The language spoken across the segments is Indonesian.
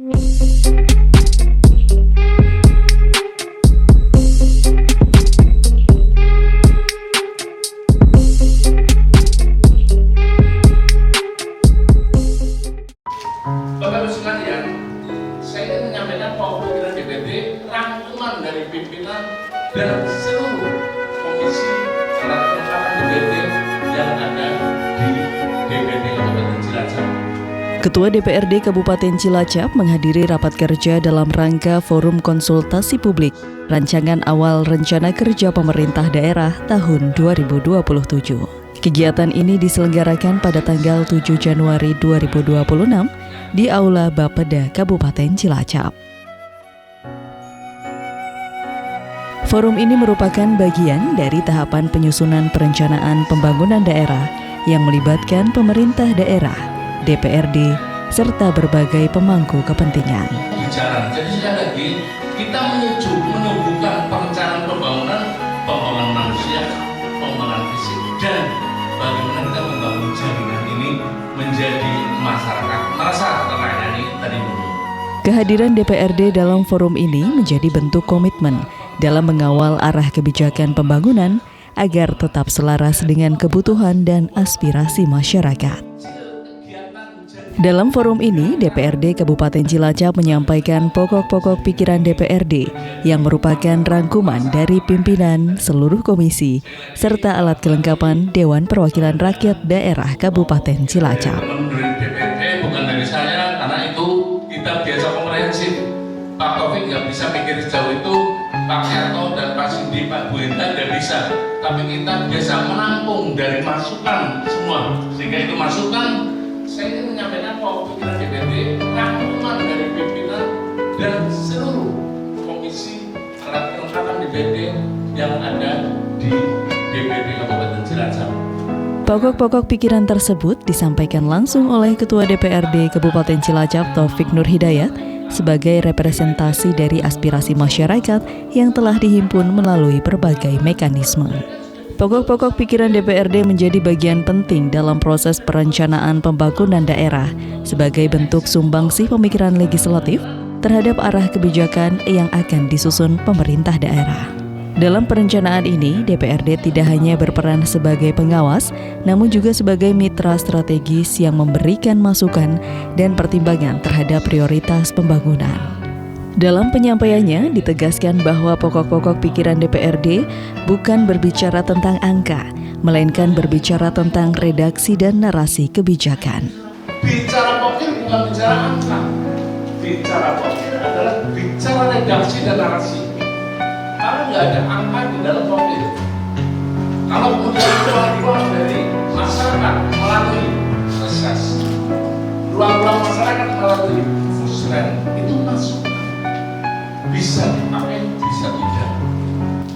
Bapak Ibu sekalian, saya ingin menyampaikan pokok-pokok DPRD rangkuman dari pimpinan dan seluruh komisi alat kelengkapan DPRD yang ada di DPRD Kabupaten Cilacap. Ketua DPRD Kabupaten Cilacap menghadiri rapat kerja dalam rangka Forum Konsultasi Publik Rancangan Awal Rencana Kerja Pemerintah Daerah tahun 2027. Kegiatan ini diselenggarakan pada tanggal 7 Januari 2026 di Aula Bapeda Kabupaten Cilacap. Forum ini merupakan bagian dari tahapan penyusunan perencanaan pembangunan daerah yang melibatkan pemerintah daerah, DPRD, serta berbagai pemangku kepentingan. Jadi sekali lagi, kita menyuguhkan perencanaan pembangunan manusia, pembangunan fisik, dan bagaimana kita membangun jaringan ini menjadi masyarakat merasa terlayani terlindungi. Kehadiran DPRD dalam forum ini menjadi bentuk komitmen dalam mengawal arah kebijakan pembangunan agar tetap selaras dengan kebutuhan dan aspirasi masyarakat. Dalam forum ini, DPRD Kabupaten Cilacap menyampaikan pokok-pokok pikiran DPRD yang merupakan rangkuman dari pimpinan seluruh komisi serta alat kelengkapan Dewan Perwakilan Rakyat Daerah Kabupaten Cilacap. Menurut DPRD bukan dari saya, karena itu kita biasa komprehensif. Pak Taufik nggak bisa pikir sejauh itu, Pak Yarto dan Pak Sindi, Pak Bu Enta nggak bisa. Tapi kita biasa menampung dari masukan semua, sehingga itu masukan. Saya ingin menyampaikan pokok pikiran DPRD rangkuman dari pimpinan dan seluruh komisi alat kelengkapan DPRD yang ada di DPRD Kabupaten Cilacap. Pokok-pokok pikiran tersebut disampaikan langsung oleh Ketua DPRD Kabupaten Cilacap Taufik Nur Hidayat sebagai representasi dari aspirasi masyarakat yang telah dihimpun melalui berbagai mekanisme. Pokok-pokok pikiran DPRD menjadi bagian penting dalam proses perencanaan pembangunan daerah sebagai bentuk sumbangsih pemikiran legislatif terhadap arah kebijakan yang akan disusun pemerintah daerah. Dalam perencanaan ini, DPRD tidak hanya berperan sebagai pengawas, namun juga sebagai mitra strategis yang memberikan masukan dan pertimbangan terhadap prioritas pembangunan. Dalam penyampaiannya, ditegaskan bahwa pokok-pokok pikiran DPRD bukan berbicara tentang angka, melainkan berbicara tentang redaksi dan narasi kebijakan. Bicara pokok bukan bicara angka. Bicara pokok adalah bicara redaksi dan narasi. Karena nggak ada angka di dalam pokok. Kalau kemudian ruang-ruang dari masyarakat melalui reses, ruang-ruang masyarakat melalui Fusren, itu masuk. Bisa dipakai, bisa tidak.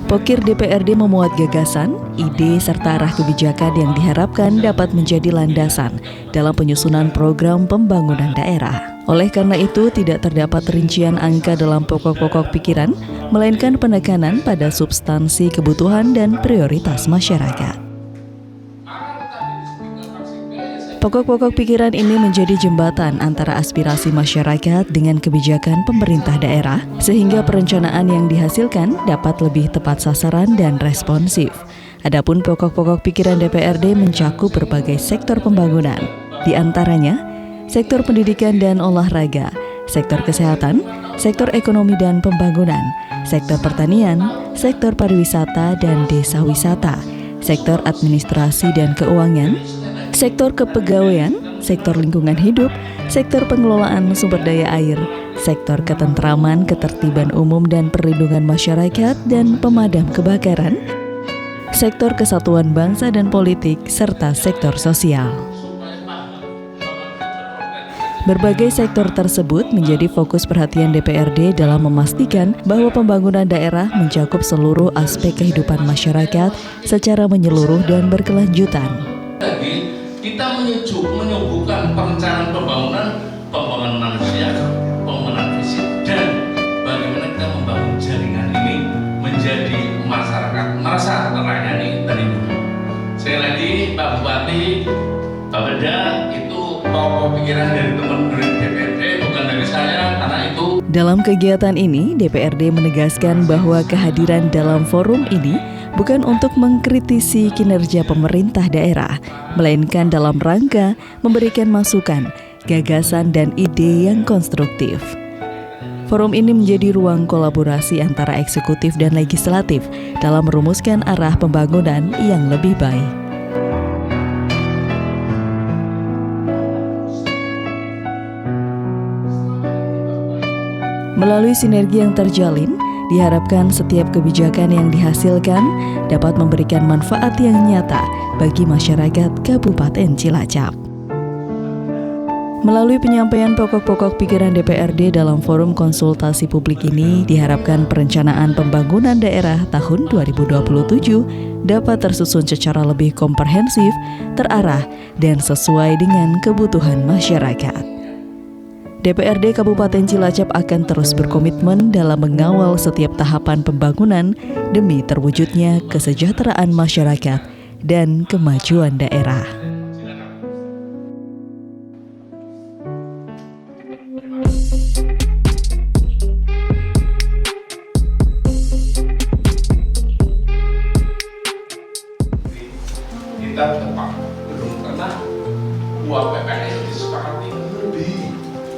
Pokir DPRD memuat gagasan, ide, serta arah kebijakan yang diharapkan dapat menjadi landasan dalam penyusunan program pembangunan daerah. Oleh karena itu, tidak terdapat rincian angka dalam pokok-pokok pikiran, melainkan penekanan pada substansi kebutuhan dan prioritas masyarakat. Pokok-pokok pikiran ini menjadi jembatan antara aspirasi masyarakat dengan kebijakan pemerintah daerah, sehingga perencanaan yang dihasilkan dapat lebih tepat sasaran dan responsif. Adapun pokok-pokok pikiran DPRD mencakup berbagai sektor pembangunan, di antaranya sektor pendidikan dan olahraga, sektor kesehatan, sektor ekonomi dan pembangunan, sektor pertanian, sektor pariwisata dan desa wisata, sektor administrasi dan keuangan, sektor kepegawaian, sektor lingkungan hidup, sektor pengelolaan sumber daya air, sektor ketentraman, ketertiban umum dan perlindungan masyarakat dan pemadam kebakaran, sektor kesatuan bangsa dan politik, serta sektor sosial. Berbagai sektor tersebut menjadi fokus perhatian DPRD dalam memastikan bahwa pembangunan daerah mencakup seluruh aspek kehidupan masyarakat secara menyeluruh dan berkelanjutan. Kita menyuguhkan perencanaan pembangunan manusia, pembangunan fisik, dan bagaimana kita membangun jaringan ini menjadi masyarakat merasa terlayani terlindungi. Sekali lagi, Pak Bupati, Pak Beda, itu pokok pikiran dari teman-teman DPRD, bukan dari saya. Dalam kegiatan ini, DPRD menegaskan bahwa kehadiran dalam forum ini bukan untuk mengkritisi kinerja pemerintah daerah, melainkan dalam rangka memberikan masukan, gagasan, dan ide yang konstruktif. Forum ini menjadi ruang kolaborasi antara eksekutif dan legislatif dalam merumuskan arah pembangunan yang lebih baik. Melalui sinergi yang terjalin, diharapkan setiap kebijakan yang dihasilkan dapat memberikan manfaat yang nyata bagi masyarakat Kabupaten Cilacap. Melalui penyampaian pokok-pokok pikiran DPRD dalam forum konsultasi publik ini, diharapkan perencanaan pembangunan daerah tahun 2027 dapat tersusun secara lebih komprehensif, terarah, dan sesuai dengan kebutuhan masyarakat. DPRD Kabupaten Cilacap akan terus berkomitmen dalam mengawal setiap tahapan pembangunan demi terwujudnya kesejahteraan masyarakat dan kemajuan daerah. Kita tepat belum pernah UAPPN disepakati lebih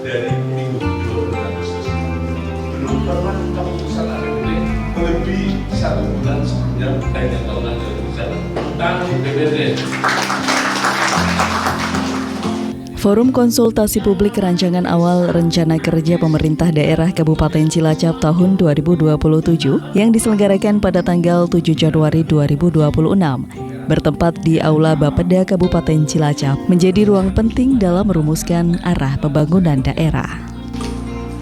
dari minggu 20 Agustus. Belum pernah keputusan APBD lebih 1 bulan sebelumnya hanya tahunan 2000 tentang DPRD. Forum konsultasi publik rancangan awal rencana kerja pemerintah daerah Kabupaten Cilacap tahun 2027 yang diselenggarakan pada tanggal 7 Januari 2026 bertempat di Aula Bapeda Kabupaten Cilacap menjadi ruang penting dalam merumuskan arah pembangunan daerah.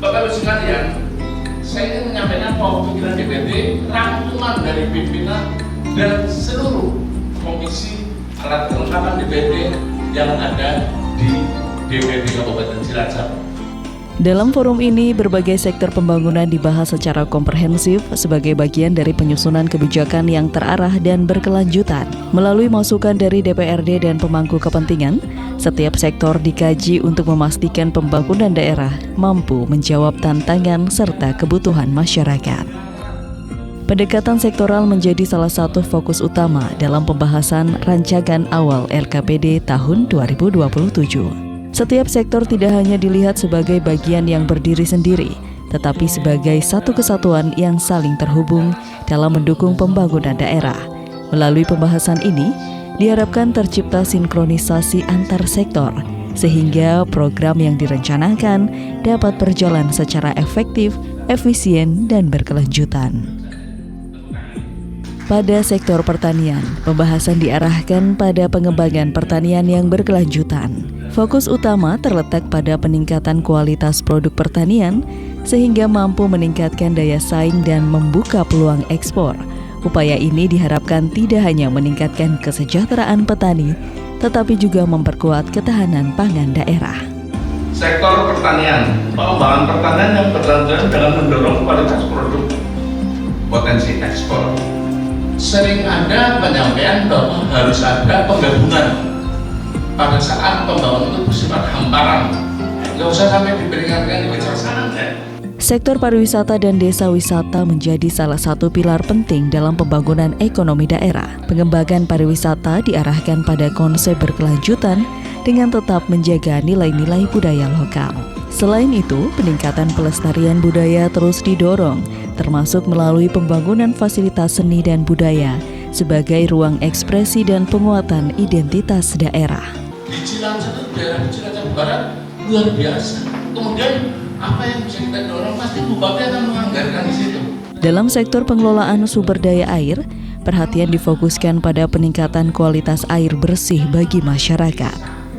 Bapak Ibu sekalian, saya ingin menyampaikan bahwa pikiran DPRD rangkuman dari pimpinan dan seluruh komisi alat kelengkapan DPRD yang ada di DPRD Kabupaten Cilacap. Dalam forum ini, berbagai sektor pembangunan dibahas secara komprehensif sebagai bagian dari penyusunan kebijakan yang terarah dan berkelanjutan. Melalui masukan dari DPRD dan pemangku kepentingan, setiap sektor dikaji untuk memastikan pembangunan daerah mampu menjawab tantangan serta kebutuhan masyarakat. Pendekatan sektoral menjadi salah satu fokus utama dalam pembahasan rancangan awal LKPD tahun 2027. Setiap sektor tidak hanya dilihat sebagai bagian yang berdiri sendiri, tetapi sebagai satu kesatuan yang saling terhubung dalam mendukung pembangunan daerah. Melalui pembahasan ini, diharapkan tercipta sinkronisasi antar sektor, sehingga program yang direncanakan dapat berjalan secara efektif, efisien, dan berkelanjutan. Pada sektor pertanian, pembahasan diarahkan pada pengembangan pertanian yang berkelanjutan. Fokus utama terletak pada peningkatan kualitas produk pertanian sehingga mampu meningkatkan daya saing dan membuka peluang ekspor. Upaya ini diharapkan tidak hanya meningkatkan kesejahteraan petani, tetapi juga memperkuat ketahanan pangan daerah. Sektor pertanian, pengembangan pertanian yang berkelanjutan dengan mendorong kualitas produk potensi ekspor. Sering ada penyampaian bahwa harus ada penggabungan. Pada saat pembangunan itu bersifat hamparan, nggak usah sampai diperingatkan di kebijaksanaan ya. Sektor pariwisata dan desa wisata menjadi salah satu pilar penting dalam pembangunan ekonomi daerah. Pengembangan pariwisata diarahkan pada konsep berkelanjutan dengan tetap menjaga nilai-nilai budaya lokal. Selain itu, peningkatan pelestarian budaya terus didorong, termasuk melalui pembangunan fasilitas seni dan budaya sebagai ruang ekspresi dan penguatan identitas daerah. Di Cilacap, daerah Cilacap Barat luar biasa. Kemudian apa yang bisa kita dorong, pasti Bupati akan menganggarkan di situ. Dalam sektor pengelolaan sumber daya air, perhatian difokuskan pada peningkatan kualitas air bersih bagi masyarakat.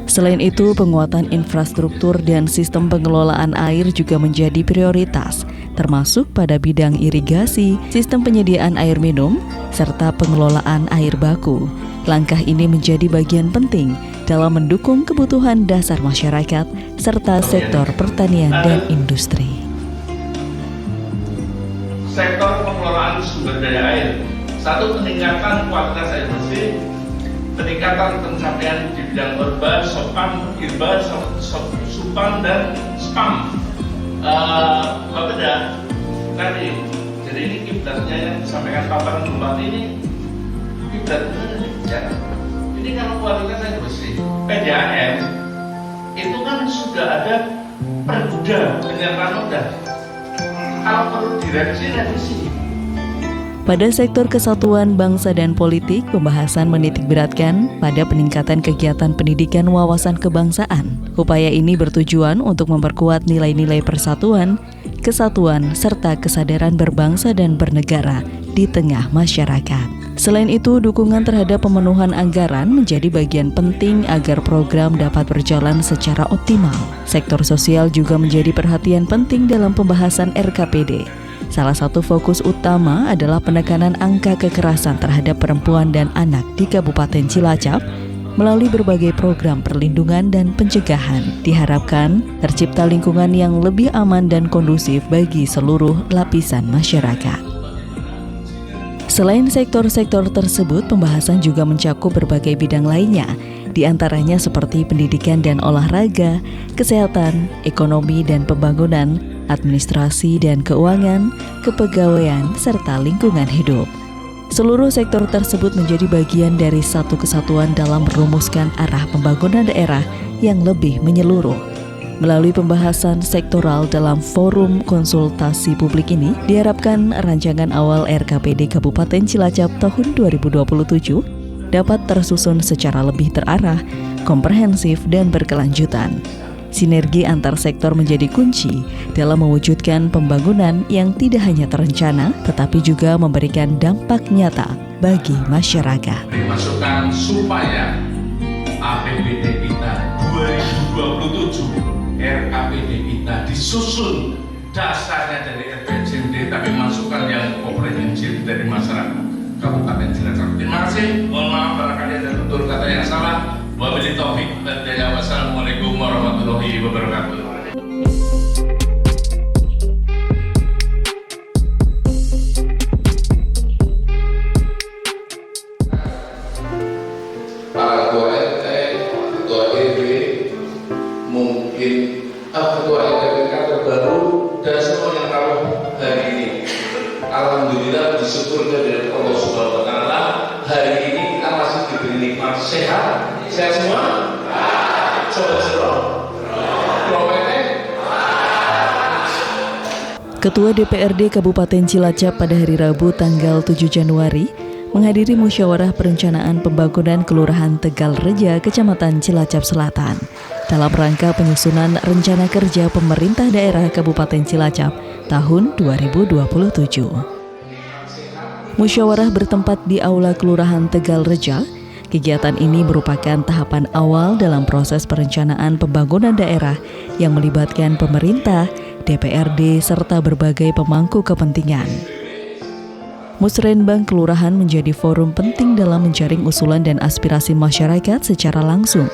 Selain itu, penguatan infrastruktur dan sistem pengelolaan air juga menjadi prioritas, termasuk pada bidang irigasi, sistem penyediaan air minum, serta pengelolaan air baku. Langkah ini menjadi bagian penting dalam mendukung kebutuhan dasar masyarakat serta sektor pertanian dan industri. Sektor pengelolaan sumber daya air. Satu, peningkatan kualitas air bersih, peningkatan pencapaian di bidang urban, sopam, irba, supan, dan spam. Bapeda tadi, jadi ini kiblatnya yang disampaikan paparan Bupati ini kiblatnya ya. Ini kalau kualitas yang bersih, PDAM itu kan sudah ada perda penyiapan moda. Kalau perlu direvisi. Pada sektor kesatuan bangsa dan politik, pembahasan menitikberatkan pada peningkatan kegiatan pendidikan wawasan kebangsaan. Upaya ini bertujuan untuk memperkuat nilai-nilai persatuan, kesatuan, serta kesadaran berbangsa dan bernegara di tengah masyarakat. Selain itu, dukungan terhadap pemenuhan anggaran menjadi bagian penting agar program dapat berjalan secara optimal. Sektor sosial juga menjadi perhatian penting dalam pembahasan RKPD. Salah satu fokus utama adalah penekanan angka kekerasan terhadap perempuan dan anak di Kabupaten Cilacap melalui berbagai program perlindungan dan pencegahan. Diharapkan tercipta lingkungan yang lebih aman dan kondusif bagi seluruh lapisan masyarakat. Selain sektor-sektor tersebut, pembahasan juga mencakup berbagai bidang lainnya, di antaranya seperti pendidikan dan olahraga, kesehatan, ekonomi dan pembangunan, administrasi dan keuangan, kepegawaian, serta lingkungan hidup. Seluruh sektor tersebut menjadi bagian dari satu kesatuan dalam merumuskan arah pembangunan daerah yang lebih menyeluruh. Melalui pembahasan sektoral dalam forum konsultasi publik ini, diharapkan rancangan awal RKPD Kabupaten Cilacap tahun 2027 dapat tersusun secara lebih terarah, komprehensif, dan berkelanjutan. Sinergi antar sektor menjadi kunci dalam mewujudkan pembangunan yang tidak hanya terencana, tetapi juga memberikan dampak nyata bagi masyarakat. Dimasukkan supaya APBD kita 2027 RKPD kita disusun dasarnya dari RPJMD, tapi masukan yang komprehensif dari masyarakat Kabupaten Cilacap. Terima kasih. Mohon maaf barangkali ada tutur kata yang salah. Wabillahi taufiq wal hidayah. Wassalamualaikum warahmatullahi wabarakatuh. Para ketua RT, ketua RW, mungkin ketua RT terbaru dan semua yang tahu hari ini. Alhamdulillah bersyukur dari Allah Subhanahu wa taala, hari ini kita masih diberi nikmat sehat. Sehat semua? Coba. Ketua DPRD Kabupaten Cilacap pada hari Rabu tanggal 7 Januari menghadiri musyawarah perencanaan pembangunan Kelurahan Tegal Reja, Kecamatan Cilacap Selatan dalam rangka penyusunan rencana kerja pemerintah daerah Kabupaten Cilacap tahun 2027. Musyawarah bertempat di Aula Kelurahan Tegal Reja. Kegiatan ini merupakan tahapan awal dalam proses perencanaan pembangunan daerah yang melibatkan pemerintah, DPRD, serta berbagai pemangku kepentingan. Musrenbang Kelurahan menjadi forum penting dalam menjaring usulan dan aspirasi masyarakat secara langsung.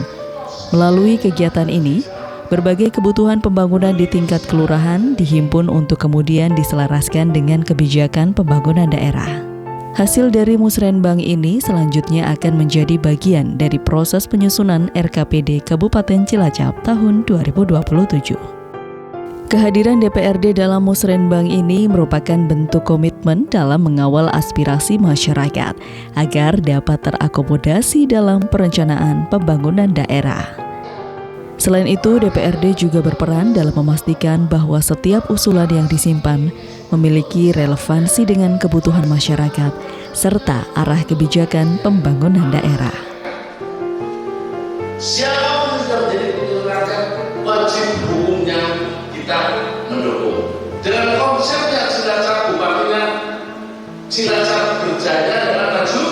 Melalui kegiatan ini, berbagai kebutuhan pembangunan di tingkat kelurahan dihimpun untuk kemudian diselaraskan dengan kebijakan pembangunan daerah. Hasil dari musrenbang ini selanjutnya akan menjadi bagian dari proses penyusunan RKPD Kabupaten Cilacap tahun 2027. Kehadiran DPRD dalam musrenbang ini merupakan bentuk komitmen dalam mengawal aspirasi masyarakat agar dapat terakomodasi dalam perencanaan pembangunan daerah. Selain itu, DPRD juga berperan dalam memastikan bahwa setiap usulan yang disimpan memiliki relevansi dengan kebutuhan masyarakat serta arah kebijakan pembangunan daerah. Siapa yang sudah menjadi kebutuhan rakyat, wajib hukumnya kita mendukung. Dengan konsep yang Cilacap Bupatinya Cilacap berjaya dengan maju,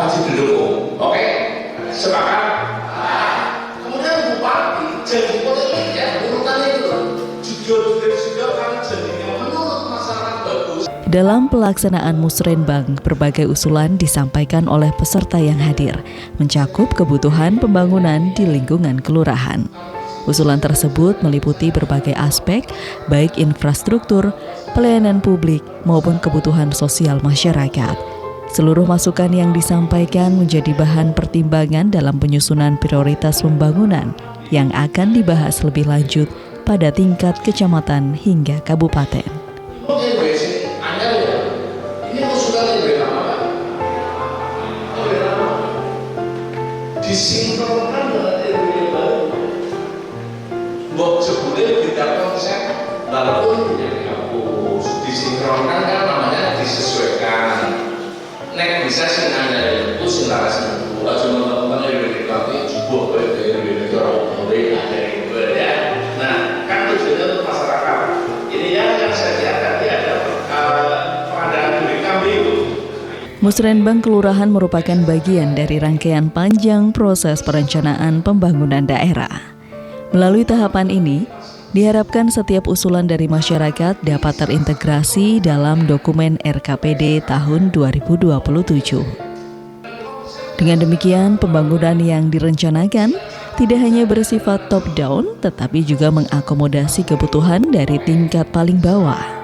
wajib didukung. Oke? Sepakat? Kemudian Bupati jadi politik ya, urutannya itu juga kan jadinya menurut masyarakat bagus. Dalam pelaksanaan musrenbang, berbagai usulan disampaikan oleh peserta yang hadir, mencakup kebutuhan pembangunan di lingkungan kelurahan. Usulan tersebut meliputi berbagai aspek, baik infrastruktur, pelayanan publik, maupun kebutuhan sosial masyarakat. Seluruh masukan yang disampaikan menjadi bahan pertimbangan dalam penyusunan prioritas pembangunan yang akan dibahas lebih lanjut pada tingkat kecamatan hingga kabupaten. Ini usulan disinkronkan dengan RW baru. Mbok sebutnya beda konsep, walaupun ya dihapus. Disinkronkan kan namanya disesuaikan. Nek bisa sih nanya itu sih laras itu. Cuma teman-teman RW tapi juga RW itu orang boleh ada itu ya. Nah kan tujuannya untuk masyarakat. Ini yang saya lihat tadi ada pengadaan beli kambing. Musrenbang Kelurahan merupakan bagian dari rangkaian panjang proses perencanaan pembangunan daerah. Melalui tahapan ini, diharapkan setiap usulan dari masyarakat dapat terintegrasi dalam dokumen RKPD tahun 2027. Dengan demikian, pembangunan yang direncanakan tidak hanya bersifat top-down, tetapi juga mengakomodasi kebutuhan dari tingkat paling bawah.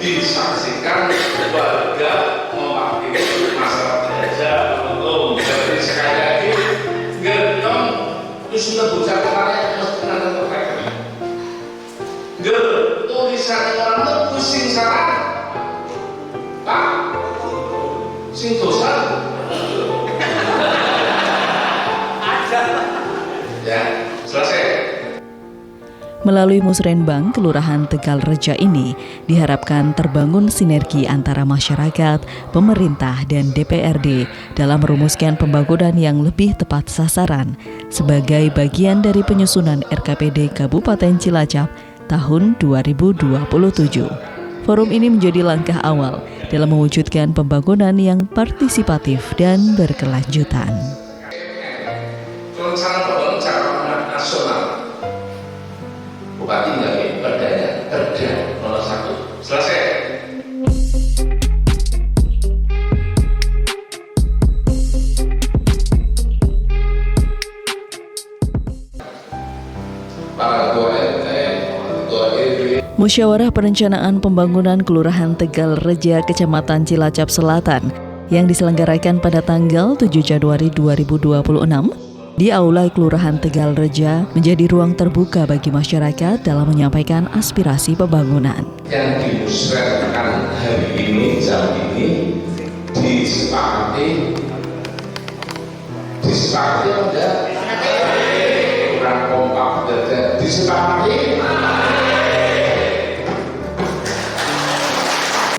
Disaksikan warga mewakili masyarakat desa belum. Jadi sekali lagi gerong itu sudah bocah kemarin mesti nanti terkait. Ger tulisan orang itu pusing salah, pak, sing dosa. Ya selesai. Melalui Musrenbang Kelurahan Tegalreja ini diharapkan terbangun sinergi antara masyarakat, pemerintah, dan DPRD dalam merumuskan pembangunan yang lebih tepat sasaran sebagai bagian dari penyusunan RKPD Kabupaten Cilacap tahun 2027. Forum ini menjadi langkah awal dalam mewujudkan pembangunan yang partisipatif dan berkelanjutan. Rencana pembangunan secara nasional. Bupati nggak perdanya kerja nomor 1 selesai. Musyawarah Perencanaan Pembangunan Kelurahan Tegalreja, Kecamatan Cilacap Selatan yang diselenggarakan pada tanggal 7 Januari 2026 di Aula Kelurahan Tegalreja menjadi ruang terbuka bagi masyarakat dalam menyampaikan aspirasi pembangunan. Yang dimusyawarahkan hari ini, jam ini, disepakati ada kurang kompak, disepakati.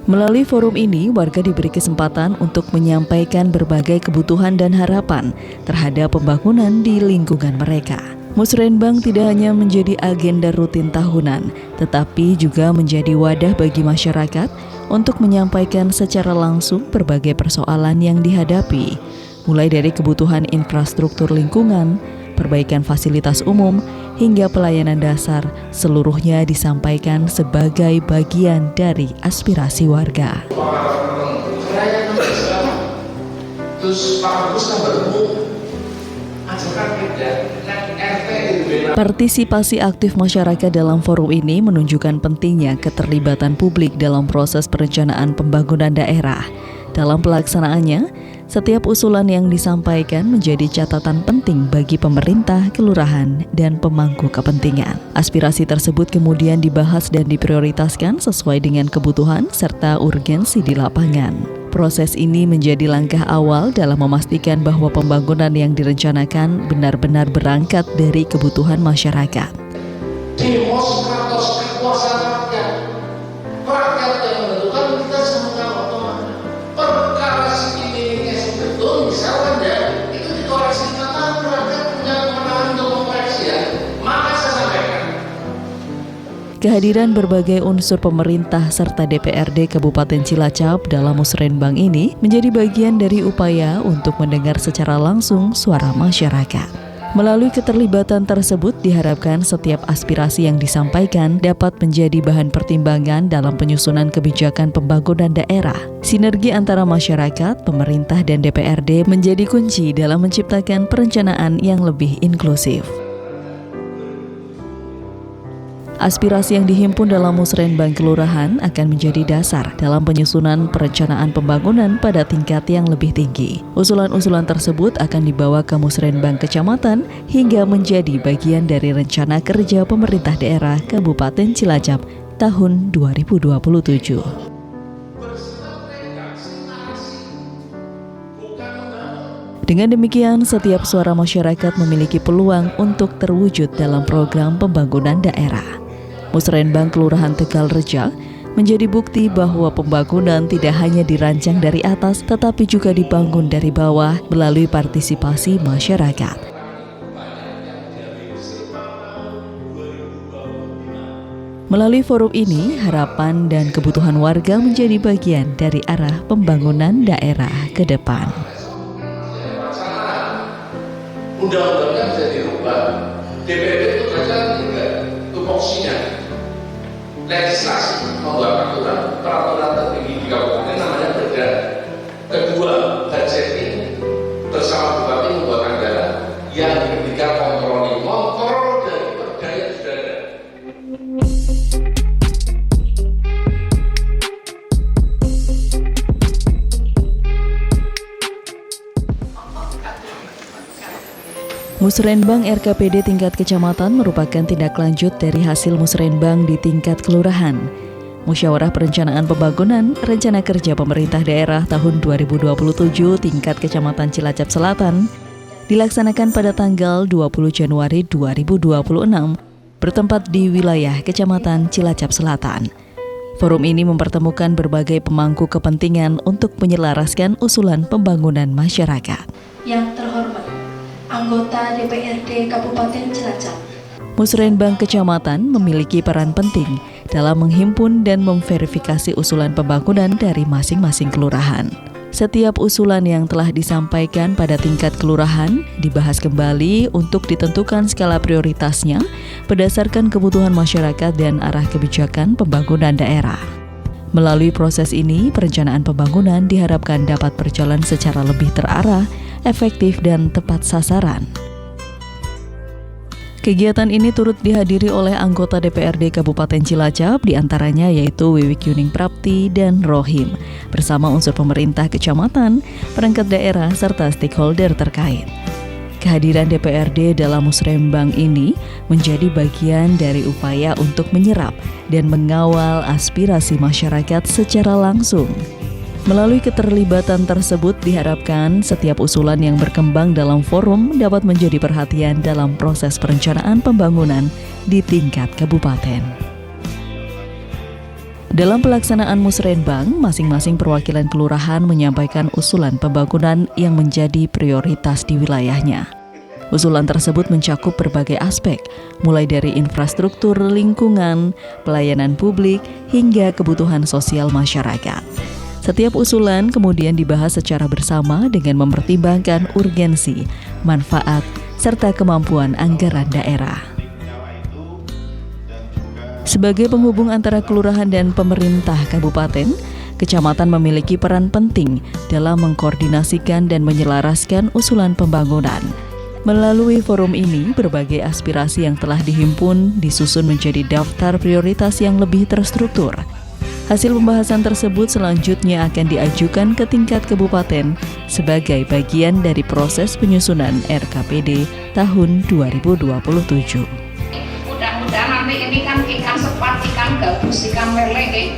Melalui forum ini, warga diberi kesempatan untuk menyampaikan berbagai kebutuhan dan harapan terhadap pembangunan di lingkungan mereka. Musrenbang tidak hanya menjadi agenda rutin tahunan, tetapi juga menjadi wadah bagi masyarakat untuk menyampaikan secara langsung berbagai persoalan yang dihadapi, mulai dari kebutuhan infrastruktur lingkungan, perbaikan fasilitas umum, hingga pelayanan dasar, seluruhnya disampaikan sebagai bagian dari aspirasi warga. Partisipasi aktif masyarakat dalam forum ini menunjukkan pentingnya keterlibatan publik dalam proses perencanaan pembangunan daerah. Dalam pelaksanaannya, setiap usulan yang disampaikan menjadi catatan penting bagi pemerintah, kelurahan, dan pemangku kepentingan. Aspirasi tersebut kemudian dibahas dan diprioritaskan sesuai dengan kebutuhan serta urgensi di lapangan. Proses ini menjadi langkah awal dalam memastikan bahwa pembangunan yang direncanakan benar-benar berangkat dari kebutuhan masyarakat. Demokrasi kekuasaan rakyat. Rakyat yang menentukan, kita semua otomatis. Perkara ini betul, misalnya itu dikoreksi, karena rakyat punya kemenangan untuk mengoreksi ya. Maka Kehadiran berbagai unsur pemerintah serta DPRD Kabupaten Cilacap dalam musrenbang ini menjadi bagian dari upaya untuk mendengar secara langsung suara masyarakat. Melalui keterlibatan tersebut diharapkan setiap aspirasi yang disampaikan dapat menjadi bahan pertimbangan dalam penyusunan kebijakan pembangunan daerah. Sinergi antara masyarakat, pemerintah, dan DPRD menjadi kunci dalam menciptakan perencanaan yang lebih inklusif. Aspirasi yang dihimpun dalam musrenbang kelurahan akan menjadi dasar dalam penyusunan perencanaan pembangunan pada tingkat yang lebih tinggi. Usulan-usulan tersebut akan dibawa ke musrenbang kecamatan hingga menjadi bagian dari rencana kerja pemerintah daerah Kabupaten Cilacap tahun 2027. Dengan demikian, setiap suara masyarakat memiliki peluang untuk terwujud dalam program pembangunan daerah. Musrenbang Kelurahan Tegal Reja menjadi bukti bahwa pembangunan tidak hanya dirancang dari atas, tetapi juga dibangun dari bawah melalui partisipasi masyarakat. Melalui forum ini, harapan dan kebutuhan warga menjadi bagian dari arah pembangunan daerah ke depan. Undang-undangnya bisa dirubah. DPRD itu kerja tiga tupoksinya. Legislasi membuat peraturan tertinggi di kabupaten namanya Perda. Kedua, budgeting bersama bupati membuat anggaran. Yang ketiga, kontrol dari perda yang sudah ada. Musrenbang RKPD tingkat kecamatan merupakan tindak lanjut dari hasil musrenbang di tingkat kelurahan. Musyawarah Perencanaan Pembangunan Rencana Kerja Pemerintah Daerah tahun 2027 tingkat Kecamatan Cilacap Selatan dilaksanakan pada tanggal 20 Januari 2026 bertempat di wilayah Kecamatan Cilacap Selatan. Forum ini mempertemukan berbagai pemangku kepentingan untuk menyelaraskan usulan pembangunan masyarakat. Yang terhormat, anggota DPRD Kabupaten Cilacap. Musrenbang Kecamatan memiliki peran penting dalam menghimpun dan memverifikasi usulan pembangunan dari masing-masing kelurahan. Setiap usulan yang telah disampaikan pada tingkat kelurahan dibahas kembali untuk ditentukan skala prioritasnya berdasarkan kebutuhan masyarakat dan arah kebijakan pembangunan daerah. Melalui proses ini, perencanaan pembangunan diharapkan dapat berjalan secara lebih terarah, efektif, dan tepat sasaran. Kegiatan ini turut dihadiri oleh anggota DPRD Kabupaten Cilacap, diantaranya yaitu Wiwik Yuning Prapti dan Rohim, bersama unsur pemerintah kecamatan, perangkat daerah, serta stakeholder terkait. Kehadiran DPRD dalam musrenbang ini menjadi bagian dari upaya untuk menyerap dan mengawal aspirasi masyarakat secara langsung. Melalui keterlibatan tersebut diharapkan setiap usulan yang berkembang dalam forum dapat menjadi perhatian dalam proses perencanaan pembangunan di tingkat kabupaten. Dalam pelaksanaan musrenbang, masing-masing perwakilan kelurahan menyampaikan usulan pembangunan yang menjadi prioritas di wilayahnya. Usulan tersebut mencakup berbagai aspek, mulai dari infrastruktur, lingkungan, pelayanan publik, hingga kebutuhan sosial masyarakat. Setiap usulan kemudian dibahas secara bersama dengan mempertimbangkan urgensi, manfaat, serta kemampuan anggaran daerah. Sebagai penghubung antara kelurahan dan pemerintah kabupaten, kecamatan memiliki peran penting dalam mengkoordinasikan dan menyelaraskan usulan pembangunan. Melalui forum ini, berbagai aspirasi yang telah dihimpun disusun menjadi daftar prioritas yang lebih terstruktur. Hasil pembahasan tersebut selanjutnya akan diajukan ke tingkat kabupaten sebagai bagian dari proses penyusunan RKPD tahun 2027. Mudah-mudahan nanti ini kan ikan sepat, ikan gabus, ikan lele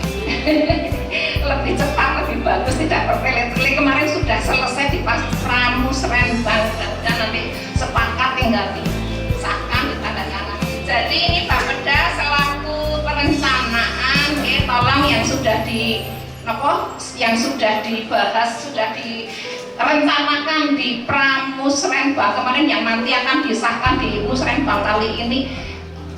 lebih cepat, lebih bagus, tidak bertele-tele. Kemarin sudah selesai di musrenbang, mudah-mudahan nanti sepakat tinggal disahkan, ditandatangan. Jadi ini Bapeda selaku perencanaan, tolong yang sudah dibahas, sudah direncanakan di pramusrenbang kemarin yang nanti akan disahkan di musrenbang kali ini,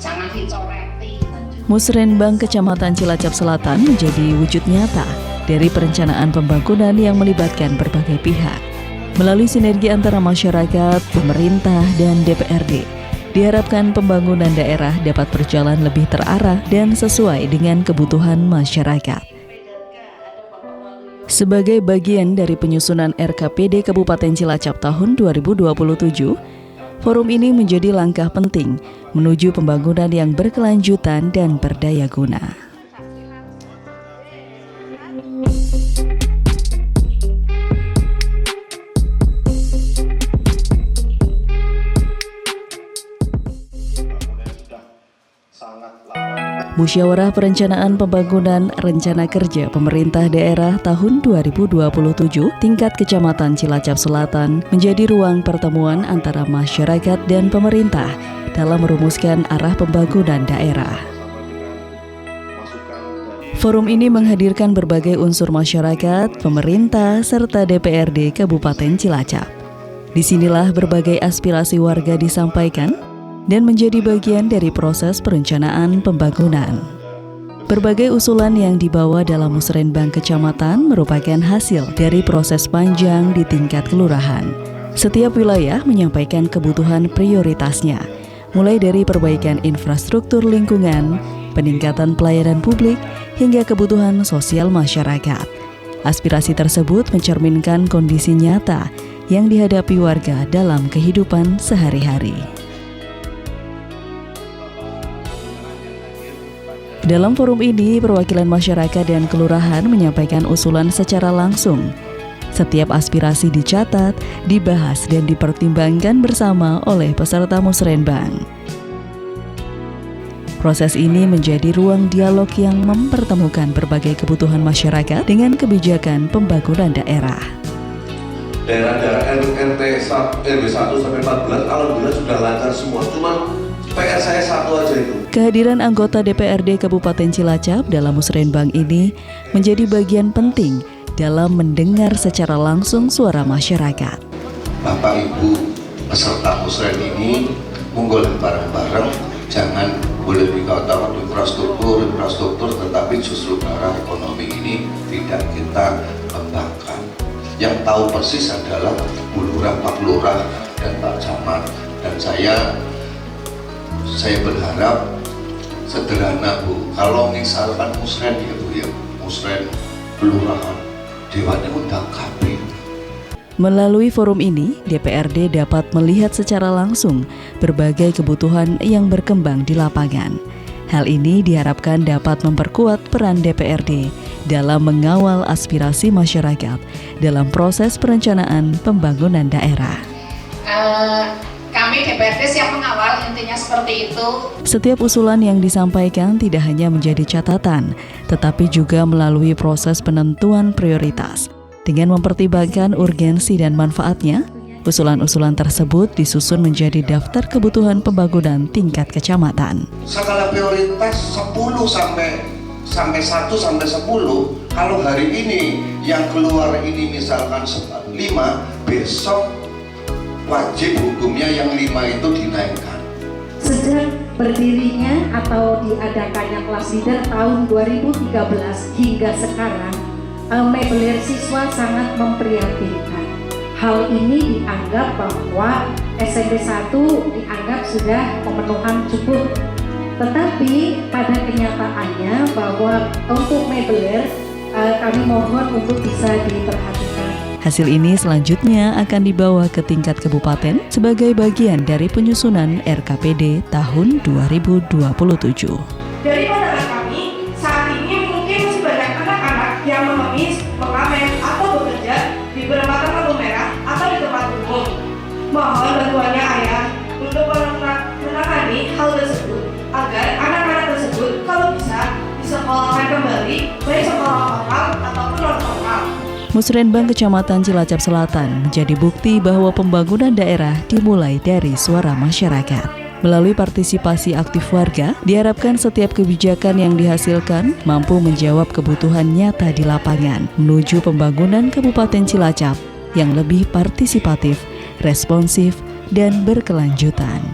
jangan dicoreti. Musrenbang Kecamatan Cilacap Selatan menjadi wujud nyata dari perencanaan pembangunan yang melibatkan berbagai pihak. Melalui sinergi antara masyarakat, pemerintah, dan DPRD, diharapkan pembangunan daerah dapat berjalan lebih terarah dan sesuai dengan kebutuhan masyarakat. Sebagai bagian dari penyusunan RKPD Kabupaten Cilacap tahun 2027, forum ini menjadi langkah penting menuju pembangunan yang berkelanjutan dan berdaya guna. Musyawarah Perencanaan Pembangunan Rencana Kerja Pemerintah Daerah tahun 2027 tingkat Kecamatan Cilacap Selatan menjadi ruang pertemuan antara masyarakat dan pemerintah dalam merumuskan arah pembangunan daerah. Forum ini menghadirkan berbagai unsur masyarakat, pemerintah, serta DPRD Kabupaten Cilacap. Disinilah berbagai aspirasi warga disampaikan dan menjadi bagian dari proses perencanaan pembangunan. Berbagai usulan yang dibawa dalam Musrenbang Kecamatan merupakan hasil dari proses panjang di tingkat kelurahan. Setiap wilayah menyampaikan kebutuhan prioritasnya, mulai dari perbaikan infrastruktur lingkungan, peningkatan pelayanan publik, hingga kebutuhan sosial masyarakat. Aspirasi tersebut mencerminkan kondisi nyata yang dihadapi warga dalam kehidupan sehari-hari. Dalam forum ini, perwakilan masyarakat dan kelurahan menyampaikan usulan secara langsung. Setiap aspirasi dicatat, dibahas, dan dipertimbangkan bersama oleh peserta Musrenbang. Proses ini menjadi ruang dialog yang mempertemukan berbagai kebutuhan masyarakat dengan kebijakan pembangunan daerah. Daerah-daerah RT 1 sampai 14 alhamdulillah sudah lancar semua, cuman PR saya satu aja itu. Kehadiran anggota DPRD Kabupaten Cilacap dalam Musrenbang ini menjadi bagian penting dalam mendengar secara langsung suara masyarakat. Bapak Ibu peserta Musren ini unggul bareng-bareng, jangan boleh dikatakan infrastruktur, tetapi justru arah ekonomi ini tidak kita kembangkan. Yang tahu persis adalah Bu Lurah, Pak Lurah, dan Pak Camat. Dan saya berharap sederhana Bu, kalau misalkan Musren ya Bu ya, Musren kelurahan, dewannya undang KB. Melalui forum ini, DPRD dapat melihat secara langsung berbagai kebutuhan yang berkembang di lapangan. Hal ini diharapkan dapat memperkuat peran DPRD dalam mengawal aspirasi masyarakat dalam proses perencanaan pembangunan daerah. Kami DPRD siap mengawal, intinya seperti itu. Setiap usulan yang disampaikan tidak hanya menjadi catatan, tetapi juga melalui proses penentuan prioritas. Dengan mempertimbangkan urgensi dan manfaatnya, usulan-usulan tersebut disusun menjadi daftar kebutuhan pembangunan tingkat kecamatan. Skala prioritas 10 sampai 10, kalau hari ini yang keluar ini misalkan 5, besok wajib hukumnya yang 5 itu dinaikkan. Sejak berdirinya atau diadakannya kelas leader tahun 2013 hingga sekarang, mebelir siswa sangat memprihatinkan. Hal ini dianggap bahwa SMP 1 dianggap sudah pemenuhan cukup. Tetapi pada kenyataannya bahwa untuk mebelir kami mohon untuk bisa diperhatikan. Hasil ini selanjutnya akan dibawa ke tingkat kabupaten sebagai bagian dari penyusunan RKPD tahun 2027. Dari pandangan kami, saat ini mungkin masih banyak anak-anak yang mengemis, mengamen, atau bekerja di perempatan lampu merah atau di tempat umum. Mohon bantuannya ayah untuk menangani hal tersebut agar anak-anak tersebut kalau bisa disekolahkan kembali, baik sekolah formal ataupun non-formal. Musrenbang Kecamatan Cilacap Selatan menjadi bukti bahwa pembangunan daerah dimulai dari suara masyarakat. Melalui partisipasi aktif warga, diharapkan setiap kebijakan yang dihasilkan mampu menjawab kebutuhan nyata di lapangan menuju pembangunan Kabupaten Cilacap yang lebih partisipatif, responsif, dan berkelanjutan.